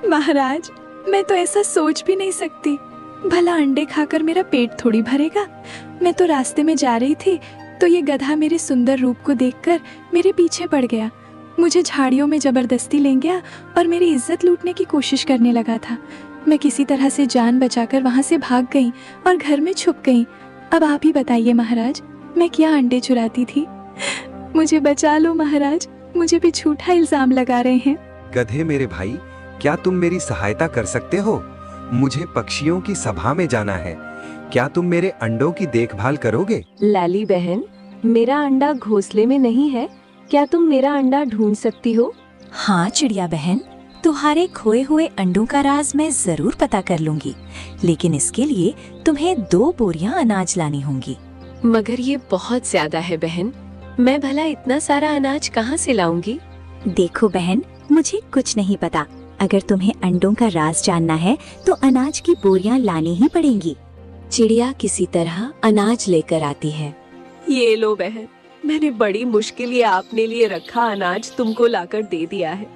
महाराज, मैं तो ऐसा सोच भी नहीं सकती। भला अंडे खाकर मेरा पेट थोड़ी भरेगा। मैं तो रास्ते में जा रही थी तो ये गधा मेरे सुंदर रूप को देखकर मेरे पीछे पड़ गया। मुझे झाड़ियों में जबरदस्ती ले गया और मेरी इज्जत लूटने की कोशिश करने लगा था। मैं किसी तरह से जान बचाकर वहाँ से भाग गई और घर में छुप गई। अब आप ही बताइए महाराज, मैं क्या अंडे चुराती थी? मुझे बचा लो महाराज, मुझे भी झूठा इल्जाम लगा रहे हैं। गधे मेरे भाई, क्या तुम मेरी सहायता कर सकते हो? मुझे पक्षियों की सभा में जाना है। क्या तुम मेरे अंडों की देखभाल करोगे? लाली बहन, मेरा अंडा घोंसले में नहीं है, क्या तुम मेरा अंडा ढूंढ सकती हो? हाँ चिड़िया बहन, तुम्हारे खोए हुए अंडों का राज मैं जरूर पता कर लूंगी, लेकिन इसके लिए तुम्हें 2 बोरियां अनाज लानी होंगी। मगर ये बहुत ज्यादा है बहन, मैं भला इतना सारा अनाज कहाँ से लाऊंगी? देखो बहन, मुझे कुछ नहीं पता। अगर तुम्हें अंडों का राज जानना है तो अनाज की बोरियां लानी ही पड़ेंगी। चिड़िया किसी तरह अनाज लेकर आती है। ये लो बहन, मैंने बड़ी मुश्किल ये आपने लिए रखा अनाज तुमको लाकर दे दिया है।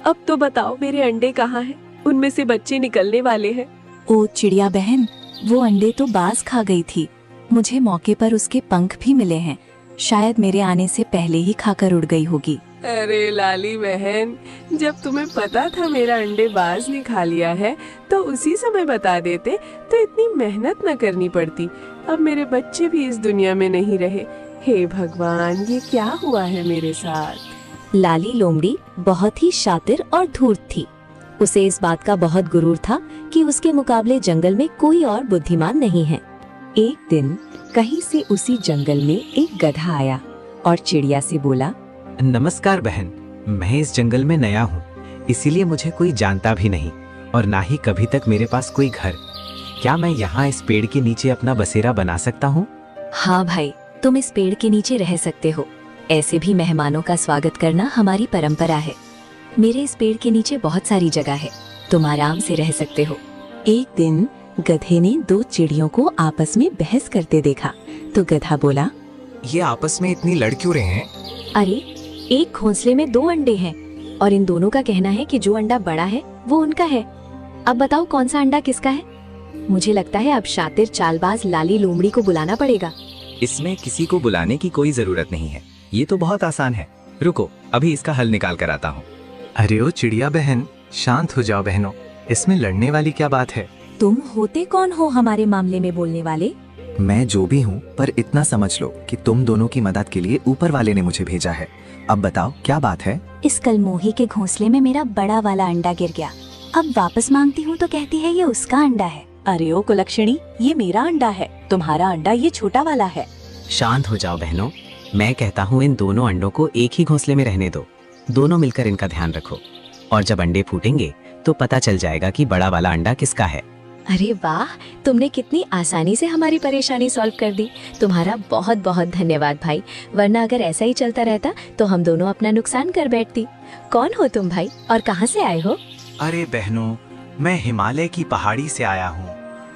अब तो बताओ मेरे अंडे कहाँ हैं? उनमें से बच्चे निकलने वाले हैं। ओ चिड़िया बहन, वो अंडे तो बाज खा गई थी। मुझे मौके पर उसके पंख भी मिले हैं। शायद मेरे आने से पहले ही खाकर उड़ गई होगी। अरे लाली बहन, जब तुम्हें पता था मेरा अंडे बाज ने खा लिया है तो उसी समय बता देते तो इतनी मेहनत न करनी पड़ती। अब मेरे बच्चे भी इस दुनिया में नहीं रहे। हे भगवान, ये क्या हुआ है मेरे साथ? लाली लोमड़ी बहुत ही शातिर और धूर्त थी। उसे इस बात का बहुत गुरूर था कि उसके मुकाबले जंगल में कोई और बुद्धिमान नहीं है। एक दिन कहीं से उसी जंगल में एक गधा आया और चिड़िया से बोला, नमस्कार बहन, मैं इस जंगल में नया हूँ, इसीलिए मुझे कोई जानता भी नहीं और ना ही कभी तक मेरे पास कोई घर। क्या मैं यहाँ इस पेड़ के नीचे अपना बसेरा बना सकता हूँ? हाँ भाई, तुम इस पेड़ के नीचे रह सकते हो। ऐसे भी मेहमानों का स्वागत करना हमारी परंपरा है। मेरे इस पेड़ के नीचे बहुत सारी जगह है, तुम आराम से रह सकते हो। एक दिन गधे ने 2 चिड़ियों को आपस में बहस करते देखा तो गधा बोला, ये आपस में इतनी लड़ क्यों रहे हैं? अरे, एक घोंसले में 2 अंडे हैं और इन दोनों का कहना है कि जो अंडा बड़ा है वो उनका है। अब बताओ कौन सा अंडा किसका है? मुझे लगता है अब शातिर चालबाज लाली लोमड़ी को बुलाना पड़ेगा। इसमें किसी को बुलाने की कोई जरूरत नहीं है, ये तो बहुत आसान है। रुको, अभी इसका हल निकाल कर आता हूँ। अरे ओ चिड़िया बहन, शांत हो जाओ बहनों, इसमें लड़ने वाली क्या बात है? तुम होते कौन हो हमारे मामले में बोलने वाले? मैं जो भी हूँ, पर इतना समझ लो कि तुम दोनों की मदद के लिए ऊपर वाले ने मुझे भेजा है। अब बताओ क्या बात है? इस कलमोही के घोंसले में मेरा बड़ा वाला अंडा गिर गया। अब वापस मांगती हूँ तो कहती है ये उसका अंडा है। अरे ओ कुलक्षणी, ये मेरा अंडा है, तुम्हारा अंडा ये छोटा वाला है। शांत हो जाओ बहनों, मैं कहता हूँ इन दोनों अंडों को एक ही घोंसले में रहने दो। दोनों मिलकर इनका ध्यान रखो और जब अंडे फूटेंगे तो पता चल जाएगा कि बड़ा वाला अंडा किसका है। अरे वाह, तुमने कितनी आसानी से हमारी परेशानी सॉल्व कर दी। तुम्हारा बहुत बहुत धन्यवाद भाई, वरना अगर ऐसा ही चलता रहता तो हम दोनों अपना नुकसान कर बैठती। कौन हो तुम भाई और कहाँ से आए हो? अरे बहनों, मैं हिमालय की पहाड़ी से आया हूँ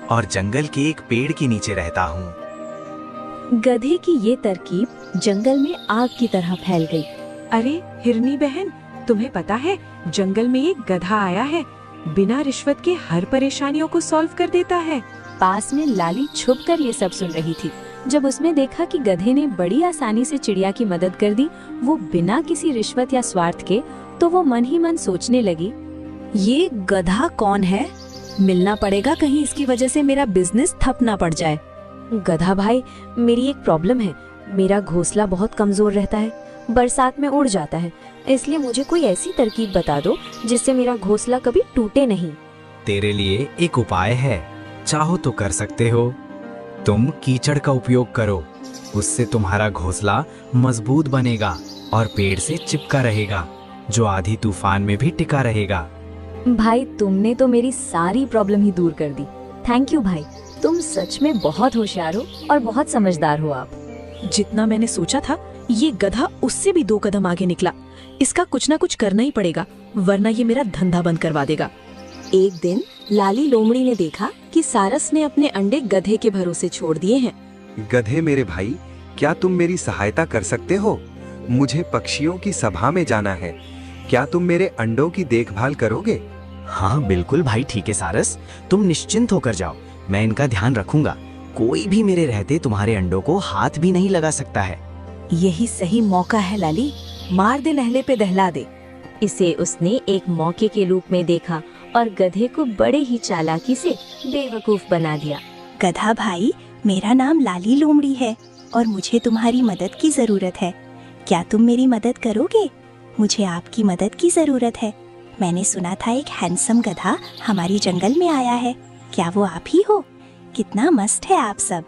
और जंगल के एक पेड़ के नीचे रहता हूँ। गधे की ये तरकीब जंगल में आग की तरह फैल गई। अरे हिरनी बहन, तुम्हें पता है जंगल में एक गधा आया है, बिना रिश्वत के हर परेशानियों को सॉल्व कर देता है। पास में लाली छुपकर ये सब सुन रही थी। जब उसने देखा कि गधे ने बड़ी आसानी से चिड़िया की मदद कर दी, वो बिना किसी रिश्वत या स्वार्थ के, तो वो मन ही मन सोचने लगी, ये गधा कौन है? मिलना पड़ेगा, कहीं इसकी वजह से मेरा बिजनेस ठप ना पड़ जाए। गधा भाई, मेरी एक प्रॉब्लम है। मेरा घोंसला बहुत कमजोर रहता है, बरसात में उड़ जाता है, इसलिए मुझे कोई ऐसी तरकीब बता दो जिससे मेरा घोंसला कभी टूटे नहीं। तेरे लिए एक उपाय है, चाहो तो कर सकते हो। तुम कीचड़ का उपयोग करो, उससे तुम्हारा घोंसला मजबूत बनेगा और पेड़ से चिपका रहेगा, जो आधी तूफान में भी टिका रहेगा। भाई, तुमने तो मेरी सारी प्रॉब्लम ही दूर कर दी। थैंक यू भाई, तुम सच में बहुत होशियार हो और बहुत समझदार हो आप। जितना मैंने सोचा था, ये गधा उससे भी 2 कदम आगे निकला। इसका कुछ ना कुछ करना ही पड़ेगा, वरना ये मेरा धंधा बंद करवा देगा। एक दिन लाली लोमड़ी ने देखा कि सारस ने अपने अंडे गधे के भरोसे छोड़ दिए हैं। गधे मेरे भाई, क्या तुम मेरी सहायता कर सकते हो? मुझे पक्षियों की सभा में जाना है। क्या तुम मेरे अंडों की देखभाल करोगे? हाँ बिल्कुल भाई, ठीक है सारस, तुम निश्चिंत होकर जाओ, मैं इनका ध्यान रखूंगा। कोई भी मेरे रहते तुम्हारे अंडों को हाथ भी नहीं लगा सकता है। यही सही मौका है लाली, मार दे नहले पे दहला दे। इसे उसने एक मौके के रूप में देखा और गधे को बड़े ही चालाकी से बेवकूफ बना दिया। गधा भाई, मेरा नाम लाली लोमड़ी है और मुझे तुम्हारी मदद की जरूरत है। क्या तुम मेरी मदद करोगे? मुझे आपकी मदद की जरूरत है। मैंने सुना था एक हैंडसम गधा हमारी जंगल में आया है। क्या वो आप ही हो? कितना मस्त है आप सब।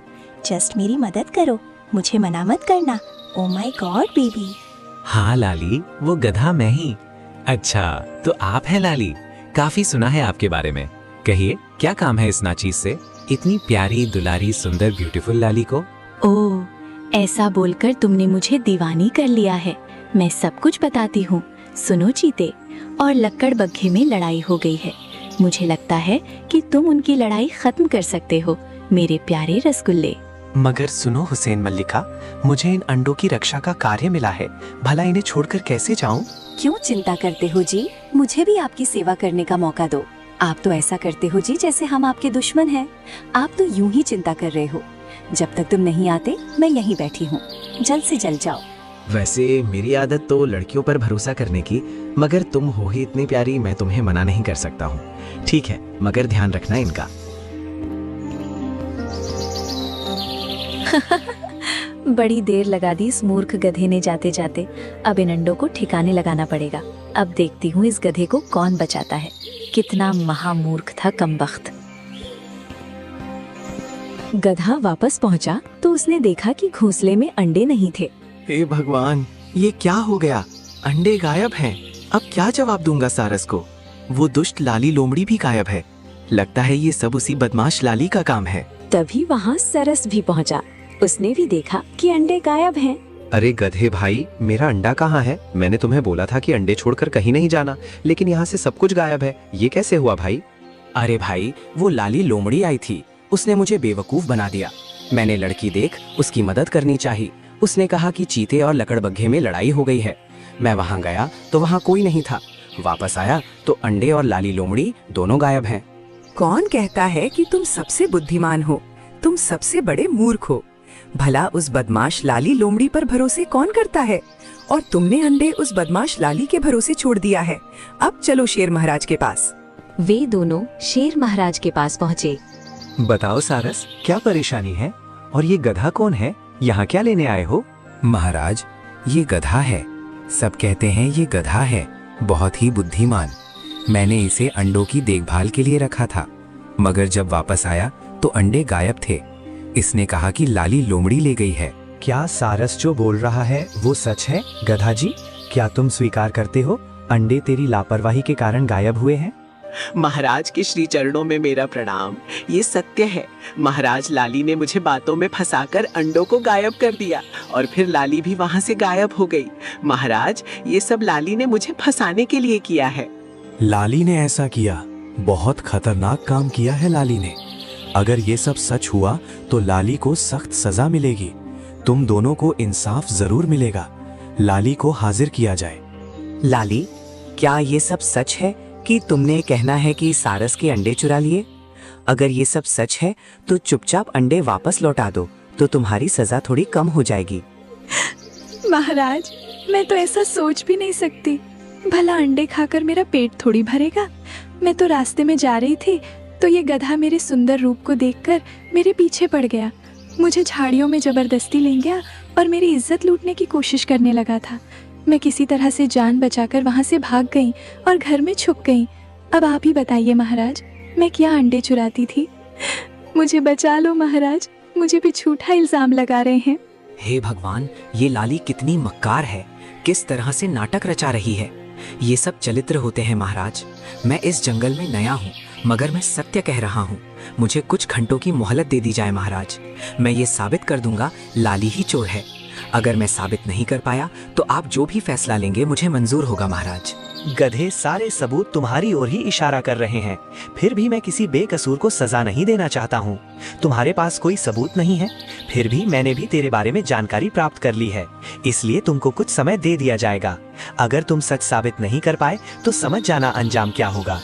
जस्ट मेरी मदद करो, मुझे मना मत करना। Oh my God baby. हाँ लाली, वो गधा मैं ही। अच्छा, तो आप हैं लाली, काफी सुना है आपके बारे में। कहिए, क्या काम है इस नाचीज से, इतनी प्यारी दुलारी सुंदर ब्यूटीफुल लाली को? ओह, ऐसा बोलकर तुमने मुझे दीवानी कर लिया है। मैं सब कुछ बताती हूँ। सुनो चीते और लक्कड़ बग्घे में लड़ाई हो गई है। मुझे लगता है कि तुम उनकी लड़ाई खत्म कर सकते हो, मेरे प्यारे रसगुल्ले। मगर सुनो हुसैन मल्लिका, मुझे इन अंडों की रक्षा का कार्य मिला है, भला इन्हें छोड़कर कैसे जाऊं? क्यों चिंता करते हो जी, मुझे भी आपकी सेवा करने का मौका दो। आप तो ऐसा करते हो जी जैसे हम आपके दुश्मन हैं। आप तो यूं ही चिंता कर रहे हो। जब तक तुम नहीं आते मैं यहीं बैठी हूँ, जल्द से जल्द जाओ। वैसे मेरी आदत तो लड़कियों पर भरोसा करने की, मगर तुम हो ही इतनी प्यारी, मैं तुम्हें मना नहीं कर सकता हूँ। ठीक है, मगर ध्यान रखना इनका। बड़ी देर लगा दी इस मूर्ख गधे ने जाते जाते। अब इन अंडों को ठिकाने लगाना पड़ेगा। अब देखती हूँ इस गधे को कौन बचाता है। कितना महामूर्ख था कमबख्त। गधा वापस पहुंचा तो उसने देखा कि घोंसले में अंडे नहीं थे। हे भगवान, ये क्या हो गया? अंडे गायब हैं। अब क्या जवाब दूंगा सारस को? वो दुष्ट लाली लोमड़ी भी गायब है। लगता है ये सब उसी बदमाश लाली का काम है। तभी वहाँ सरस भी पहुंचा। उसने भी देखा कि अंडे गायब हैं। अरे गधे भाई, मेरा अंडा कहाँ है? मैंने तुम्हें बोला था कि अंडे छोड़कर कहीं नहीं जाना, लेकिन यहाँ से सब कुछ गायब है। ये कैसे हुआ भाई? अरे भाई, वो लाली लोमड़ी आई थी, उसने मुझे बेवकूफ बना दिया। मैंने लड़की देख उसकी मदद करनी चाहिए। उसने कहा कि चीते और लकड़बग्घे में लड़ाई हो गई है। मैं वहाँ गया तो वहाँ कोई नहीं था। वापस आया तो अंडे और लाली लोमड़ी दोनों गायब हैं। कौन कहता है कि तुम सबसे बुद्धिमान हो? तुम सबसे बड़े मूर्ख हो। भला उस बदमाश लाली लोमड़ी पर भरोसे कौन करता है? और तुमने अंडे उस बदमाश लाली के भरोसे छोड़ दिया है। अब चलो शेर महाराज के पास। वे दोनों शेर महाराज के पास पहुँचे। बताओ सारस, क्या परेशानी है? और ये गधा कौन है? यहाँ क्या लेने आए हो? महाराज, ये गधा है। सब कहते हैं ये गधा है, बहुत ही बुद्धिमान। मैंने इसे अंडों की देखभाल के लिए रखा था, मगर जब वापस आया तो अंडे गायब थे। इसने कहा कि लाली लोमड़ी ले गई है। क्या सारस जो बोल रहा है वो सच है? गधा जी, क्या तुम स्वीकार करते हो अंडे तेरी लापरवाही के कारण गायब हुए हैं? महाराज के श्री चरणों में मेरा प्रणाम। ये सत्य है। महाराज, लाली ने मुझे बातों में फंसाकर अंडों को गायब कर दिया और फिर लाली भी वहाँ से गायब हो गई। महाराज, ये सब लाली ने मुझे फंसाने के लिए किया है। लाली ने ऐसा किया? बहुत खतरनाक काम किया है लाली ने। अगर ये सब सच हुआ तो लाली को सख्त सजा मिलेगी। तुम दोनों को इंसाफ जरूर मिलेगा। लाली को हाजिर किया जाए। लाली, क्या ये सब सच है कि तुमने कहना है कि सारस के अंडे चुरा लिए? अगर ये सब सच है तो चुपचाप अंडे वापस लौटा दो, तो तुम्हारी सजा थोड़ी कम हो जाएगी। महाराज, मैं तो ऐसा सोच भी नहीं सकती। भला अंडे खाकर मेरा पेट थोड़ी भरेगा। मैं तो रास्ते में जा रही थी तो ये गधा मेरे सुंदर रूप को देखकर मेरे पीछे पड़ गया। मुझे झाड़ियों में जबरदस्ती ले गया और मेरी इज्जत लूटने की कोशिश करने लगा था। मैं किसी तरह से जान बचाकर वहाँ से भाग गई और घर में छुप गई। अब आप ही बताइए महाराज, मैं क्या अंडे चुराती थी? मुझे बचा लो महाराज, मुझे भी झूठा इल्जाम लगा रहे हैं। हे भगवान, ये लाली कितनी मक्कार है, किस तरह से नाटक रचा रही है। ये सब चरित्र होते हैं महाराज। मैं इस जंगल में नया हूँ, मगर मैं सत्य कह रहा हूँ। मुझे कुछ घंटों की मोहलत दे दी जाए महाराज। मैं ये साबित कर दूंगा लाली ही चोर है। अगर मैं साबित नहीं कर पाया तो आप जो भी फैसला लेंगे मुझे मंजूर होगा महाराज। गधे, सारे सबूत तुम्हारी ओर ही इशारा कर रहे हैं, फिर भी मैं किसी बेकसूर को सजा नहीं देना चाहता हूँ। तुम्हारे पास कोई सबूत नहीं है, फिर भी मैंने भी तेरे बारे में जानकारी प्राप्त कर ली है, इसलिए तुमको कुछ समय दे दिया जाएगा। अगर तुम सच साबित नहीं कर पाए तो समझ जाना अंजाम क्या होगा।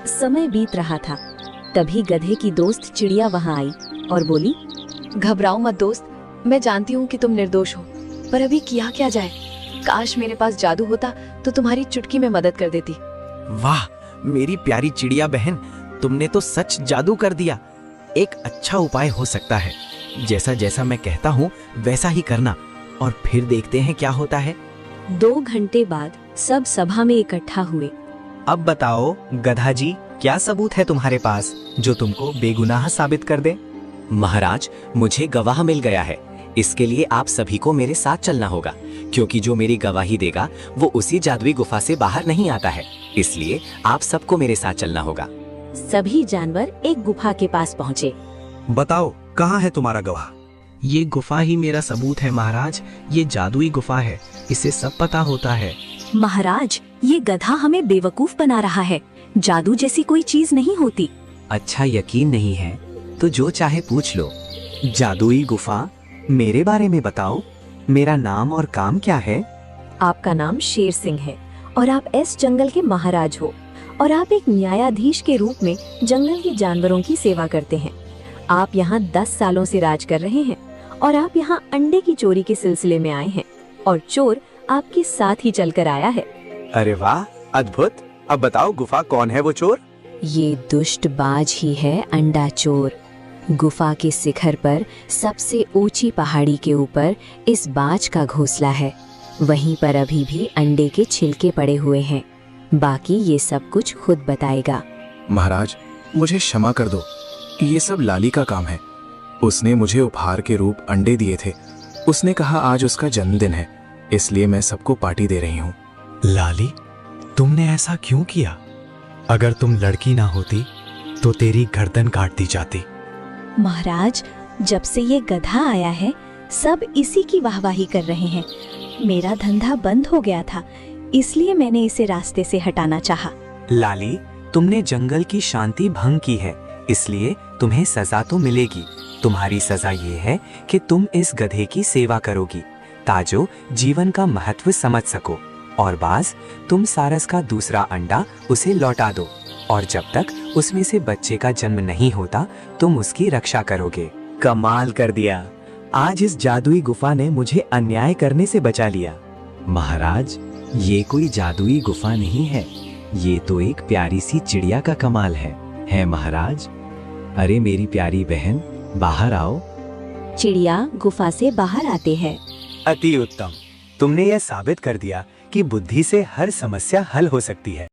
समय बीत रहा था। तभी गधे की दोस्त चिड़िया वहां आई और बोली, घबराओ मत दोस्त, मैं जानती हूँ कि तुम निर्दोष हो, पर अभी किया क्या जाए। काश मेरे पास जादू होता तो तुम्हारी चुटकी में मदद कर देती। वाह मेरी प्यारी चिड़िया बहन, तुमने तो सच जादू कर दिया। एक अच्छा उपाय हो सकता है, जैसा जैसा मैं कहता हूँ वैसा ही करना, और फिर देखते हैं क्या होता है। 2 घंटे बाद सब सभा में इकट्ठा हुए। अब बताओ गधा जी, क्या सबूत है तुम्हारे पास जो तुमको बेगुनाह साबित कर दे? महाराज, मुझे गवाह मिल गया है। इसके लिए आप सभी को मेरे साथ चलना होगा, क्योंकि जो मेरी गवाही देगा वो उसी जादुई गुफा से बाहर नहीं आता है। इसलिए आप सबको मेरे साथ चलना होगा। सभी जानवर एक गुफा के पास पहुँचे। बताओ कहाँ है तुम्हारा गवाह? ये गुफा ही मेरा सबूत है महाराज। ये जादुई गुफा है, इसे सब पता होता है। महाराज, ये गधा हमें बेवकूफ बना रहा है। जादू जैसी कोई चीज नहीं होती। अच्छा यकीन नहीं है तो जो चाहे पूछ लो। जादुई गुफा, मेरे बारे में बताओ। मेरा नाम और काम क्या है? आपका नाम शेर सिंह है और आप इस जंगल के महाराज हो, और आप एक न्यायाधीश के रूप में जंगल के जानवरों की सेवा करते हैं। आप यहाँ 10 सालों से राज कर रहे हैं और आप यहाँ अंडे की चोरी के सिलसिले में आए हैं, और चोर आपके साथ ही चलकर आया है। अरे वाह, अद्भुत। अब बताओ गुफा कौन है वो चोर? ये दुष्ट बाज ही है, अंडा चोर। गुफा के शिखर पर सबसे ऊंची पहाड़ी के ऊपर इस बाज का घोंसला है। वहीं पर अभी भी अंडे के छिलके पड़े हुए हैं। बाकी ये सब कुछ खुद बताएगा। महाराज, मुझे क्षमा कर दो, ये सब लाली का काम है। उसने मुझे उपहार के रूप अंडे दिए थे। उसने कहा आज उसका जन्मदिन है, इसलिए मैं सबको पार्टी दे रही हूँ। लाली, तुमने ऐसा क्यों किया? अगर तुम लड़की ना होती तो तेरी गर्दन काट दी जाती। महाराज, जब से ये गधा आया है सब इसी की वाहवाही कर रहे हैं। मेरा धंधा बंद हो गया था, इसलिए मैंने इसे रास्ते से हटाना चाहा। लाली, तुमने जंगल की शांति भंग की है, इसलिए तुम्हें सजा तो मिलेगी। तुम्हारी सजा ये है कि तुम इस गधे की सेवा करोगी ताजो जीवन का महत्व समझ सको। और बाज, तुम सारस का दूसरा अंडा उसे लौटा दो, और जब तक उसमें से बच्चे का जन्म नहीं होता तुम उसकी रक्षा करोगे। कमाल कर दिया, आज इस जादुई गुफा ने मुझे अन्याय करने से बचा लिया। महाराज, ये कोई जादुई गुफा नहीं है, ये तो एक प्यारी सी चिड़िया का कमाल है महाराज। अरे मेरी प्यारी बहन, बाहर आओ। चिड़िया गुफा से बाहर आते हैं। अति उत्तम, तुमने यह साबित कर दिया कि बुद्धि से हर समस्या हल हो सकती है।